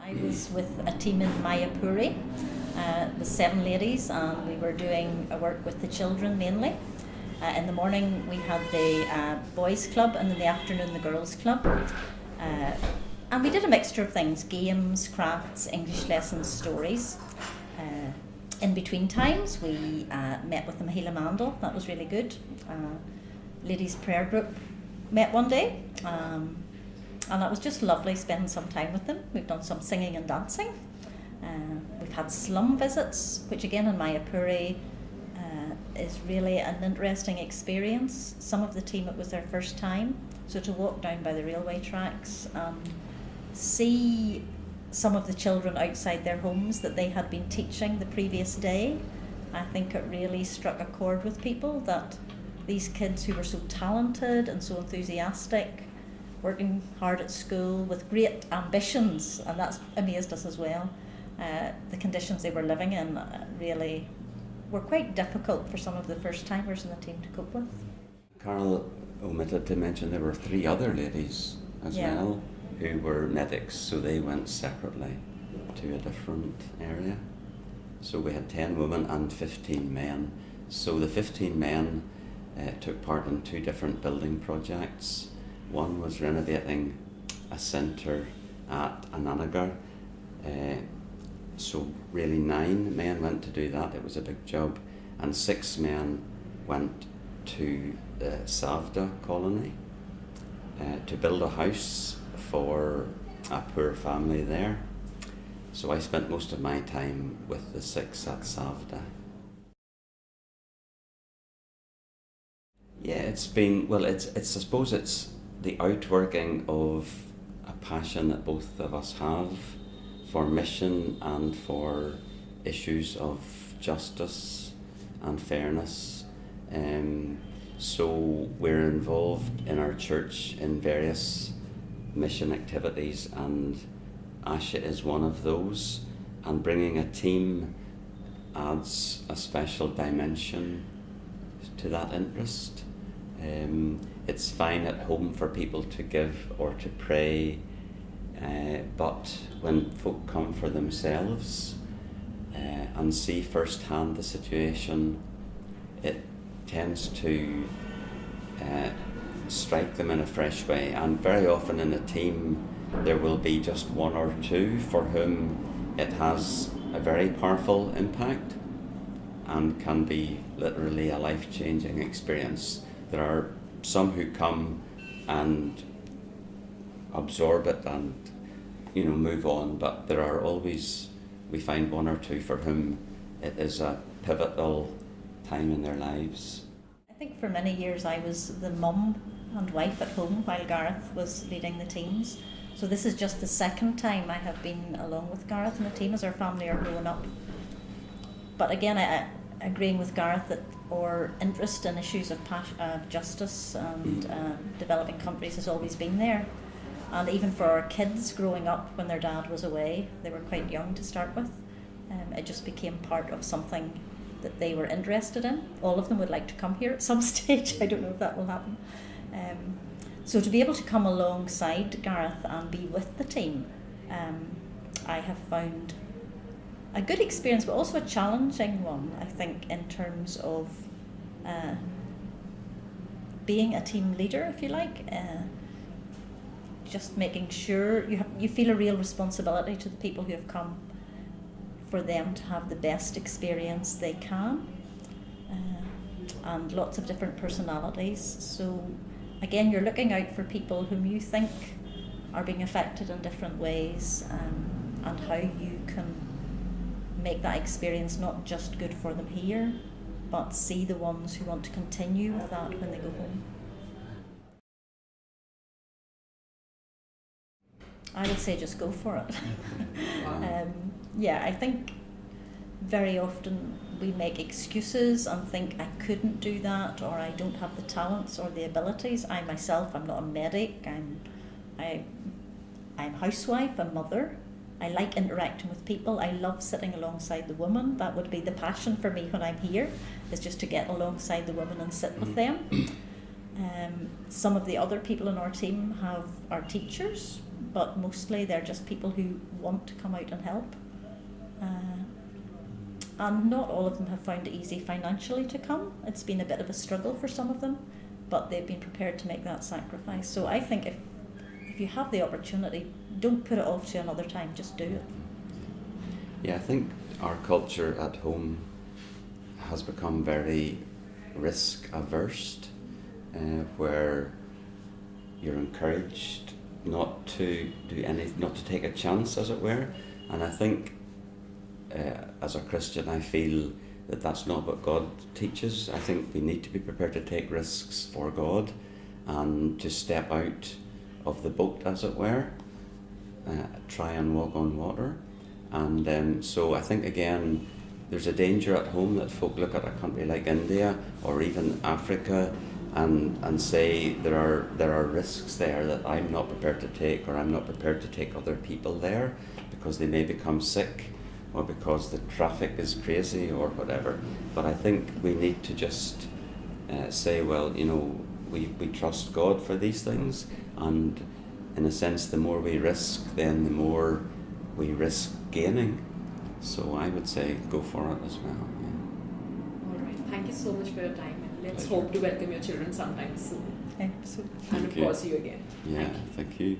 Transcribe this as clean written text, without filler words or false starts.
I was with a team in Mayapuri with 7 ladies, and we were doing work with the children mainly. In the morning we had the boys club, and in the afternoon the girls club. And we did a mixture of things: games, crafts, English lessons, stories. In between times we met with the Mahila Mandal. That was really good. Ladies prayer group met one day, and that was just lovely spending some time with them. We've done some singing and dancing. We've had slum visits, which again in Mayapuri is really an interesting experience. Some of the team, it was their first time, so to walk down by the railway tracks, see some of the children outside their homes that they had been teaching the previous day, I think it really struck a chord with people that these kids who were so talented and so enthusiastic, working hard at school with great ambitions, and that's amazed us as well. The conditions they were living in really were quite difficult for some of the first timers in the team to cope with. Carol omitted to mention there were 3 other ladies as well who were medics, so they went separately to a different area. So we had 10 women and 15 men. So the 15 men took part in 2 different building projects. One was renovating a centre at Ananagar. So really 9 men went to do that. It was a big job. And 6 men went to the Savda colony to build a house for a poor family there. So I spent most of my time with the 6 at Savda. Yeah, it's been, well, it's I suppose it's the outworking of a passion that both of us have for mission and for issues of justice and fairness. So we're involved in our church in various mission activities, and Asha is one of those, and bringing a team adds a special dimension to that interest. It's fine at home for people to give or to pray, but when folk come for themselves and see firsthand the situation, it tends to strike them in a fresh way. And very often in a team there will be just 1 or 2 for whom it has a very powerful impact and can be literally a life-changing experience. There are some who come and absorb it and move on, but there are always, we find 1 or 2 for whom it is a pivotal time in their lives. I think for many years I was the mum and wife at home while Gareth was leading the teams. So this is just the 2nd time I have been along with Gareth and the team as our family are growing up. But again, I agreeing with Gareth that our interest in issues of justice and developing countries has always been there. And even for our kids growing up when their dad was away, they were quite young to start with, it just became part of something that they were interested in. All of them would like to come here at some stage. I don't know if that will happen. So to be able to come alongside Gareth and be with the team, I have found a good experience, but also a challenging one, I think, in terms of being a team leader, if you like. Just making sure you feel a real responsibility to the people who have come, for them to have the best experience they can, and lots of different personalities. So again, you're looking out for people whom you think are being affected in different ways, and how you can make that experience not just good for them here, but see the ones who want to continue with that when they go home. I would say just go for it. I think very often we make excuses and think I couldn't do that, or I don't have the talents or the abilities. I myself, I'm not a medic, I'm a housewife, a mother. I like interacting with people. I love sitting alongside the women. That would be the passion for me when I'm here, is just to get alongside the women and sit with them. Some of the other people in our team are teachers, but mostly they're just people who want to come out and help. And not all of them have found it easy financially to come. It's been a bit of a struggle for some of them, but they've been prepared to make that sacrifice. So I think if you have the opportunity, don't put it off to another time, just do it. Yeah, I think our culture at home has become very risk averse, where you're encouraged not to do anything, not to take a chance, as it were. And I think as a Christian, I feel that that's not what God teaches. I think we need to be prepared to take risks for God and to step out of the boat, as it were, try and walk on water. And so I think, again, there's a danger at home that folk look at a country like India or even Africa and say there are risks there that I'm not prepared to take, or I'm not prepared to take other people there because they may become sick or because the traffic is crazy or whatever. But I think we need to just say, well, we trust God for these things, and in a sense, the more we risk, then the more we risk gaining. So I would say go for it as well. Yeah. All right. Thank you so much for your time. And let's Pleasure. hope to welcome your children sometime soon. Okay, so And of course, you again. Yeah, thank you.